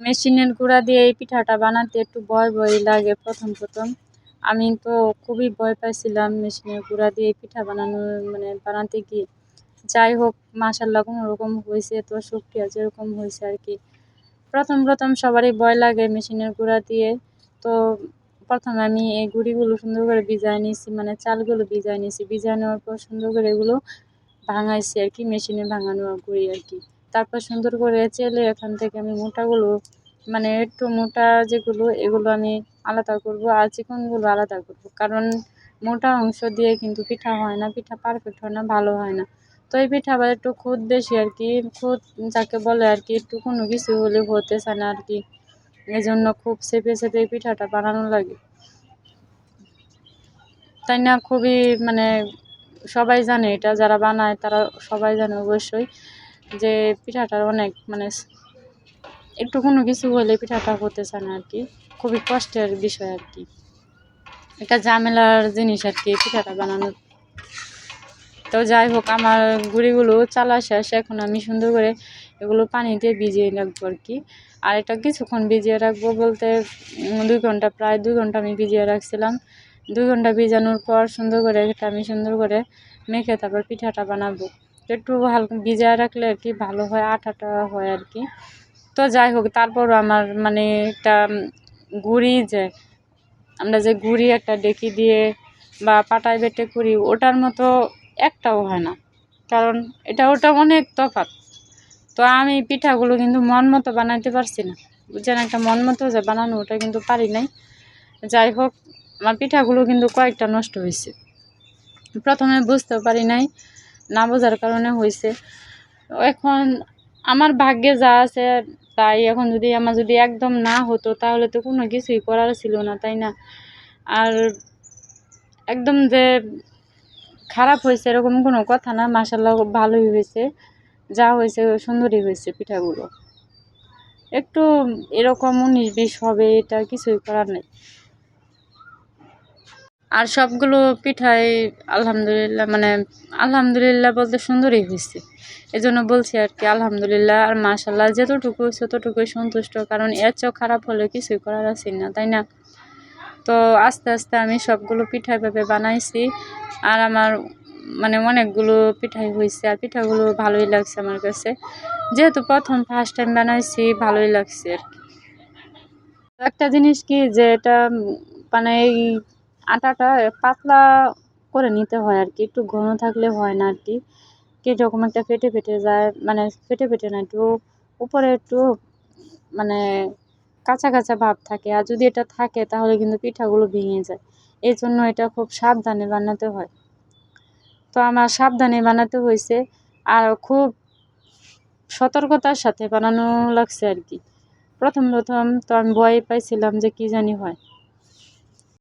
মেশিনের গুঁড়া দিয়ে এই পিঠাটা বানাতে একটু ভয় লাগে প্রথম। আমি তো খুবই ভয় পাইছিলাম মেশিনের গুঁড়া দিয়ে এই পিঠা বানাতে গিয়ে। যাই হোক মাশাআল্লাহ কোনোরকম হইছে, তো শুকরিয়া যেরকম হইছে আরকি। প্রথম সবারই ভয় লাগে মেশিনের গুঁড়া দিয়ে। তো প্রথমে আমি এই গুঁড়িগুলো সুন্দর করে ভিজায় নিছি, মানে চালগুলো ভিজায় নিছি। ভিজায় নেওয়ার পর সুন্দর করে এগুলো ভাঙাইছি আরকি, মেশিনে ভাঙানো গুঁড়ি আরকি। তারপর সুন্দর করে চেলে এখান থেকে আমি মোটাগুলো, মানে একটু মোটা যেগুলো এগুলো আমি আলাদা করব, আর চিকনগুলো আলাদা করব। কারণ মোটা অংশ দিয়ে কিন্তু পিঠা হয় না, পিঠা পারফেক্ট হয় না, ভালো হয় না। তো এই পিঠা আবার একটু খুদ বেশি আরকি, খুদ যাকে বলে আরকি, একটু কোনো কিছু হলে হতে চায় না আরকি। এজন্য খুব চেপে এই পিঠাটা বানানো লাগে, তাই না? খুবই মানে সবাই জানে এটা, যারা বানায় তারা সবাই জানে অবশ্যই যে পিঠাটার অনেক মানে একটু কোনো কিছু হলে পিঠাটা হতে চায় না আরকি। খুবই কষ্টের বিষয় আরকি, একটা ঝামেলার জিনিস আরকি পিঠাটা বানানো। তো যাই হোক আমার গুঁড়িগুলো চালা শেষ। এখন আমি সুন্দর করে এগুলো পানিতে ভিজিয়ে রাখবো আরকি। আর এটা কিছুক্ষণ ভিজিয়ে রাখবো বলতে 2 ঘন্টা, প্রায় 2 ঘন্টা আমি ভিজিয়ে রাখছিলাম। 2 ঘন্টা ভিজানোর পর সুন্দর করে এটা আমি সুন্দর করে মেখে তারপর পিঠাটা বানাবো। একটু হালকা ভিজিয়ে রাখলে আরকি ভালো হয়, আঠাটা হয় আরকি। তো যাই হোক তারপরও আমার মানে একটা গুঁড়ি যে আমরা যে গুঁড়ি একটা ডেকি দিয়ে বা পাটায় বেটে করি, ওটার মতো একটাও হয় না। কারণ এটা ওটা অনেক তফাৎ। তো আমি পিঠাগুলো কিন্তু মন মতো বানাইতে পারছি না, বুঝছেন? একটা মন মতো যে বানানো ওটা কিন্তু পারি নাই। যাই হোক আমার পিঠাগুলো কিন্তু কয়েকটা নষ্ট হয়েছে। প্রথমে বুঝতেও পারি নাই, না বোঝার কারণে হয়েছে। এখন আমার ভাগ্যে যা আছে তাই। এখন আমার যদি একদম না হতো তাহলে তো কোনো কিছুই করার ছিল না, তাই না? আর একদম যে খারাপ হয়েছে এরকম কোনো কথা না, মাশাআল্লাহ ভালোই হয়েছে, যা হয়েছে সুন্দরই হয়েছে পিঠাগুলো। একটু এরকম 19-20 হবে, এটা কিছুই করার নেই। আর সবগুলো পিঠাই আলহামদুলিল্লাহ, মানে আলহামদুলিল্লাহ বলতে সুন্দরই হয়েছে, এজন্য বলছি আর কি আলহামদুলিল্লাহ। আর মাশাআল্লাহ যতটুকু ততটুকুই সন্তুষ্ট, কারণ এর চেয়েও খারাপ হলে কিছুই করার আছে না, তাই না? তো আস্তে আমি সবগুলো পিঠা এভাবে বানাইছি। আর আমার মানে অনেকগুলো পিঠাই হয়েছে, আর পিঠাগুলো ভালোই লাগছে আমার কাছে, যেহেতু ফার্স্ট টাইম বানাইছি, ভালোই লাগছে আর কি। একটা জিনিস কি যে এটা মানে এই আটাটা পাতলা করে নিতে হয় আর কি, একটু ঘন থাকলে হয় না আর কি। কিরকম একটা ফেটে যায়, মানে ফেটে না, একটু উপরে একটু মানে কাঁচা ভাব থাকে। আর যদি এটা থাকে তাহলে কিন্তু পিঠাগুলো ভেঙে যায়, এই জন্য এটা খুব সাবধানে বানাতে হয়। তো আমার সাবধানে বানাতে হয়েছে, আর খুব সতর্কতার সাথে বানানো লাগছে আর কি। প্রথম তো আমি ভয় পাইছিলাম যে কি জানি হয়।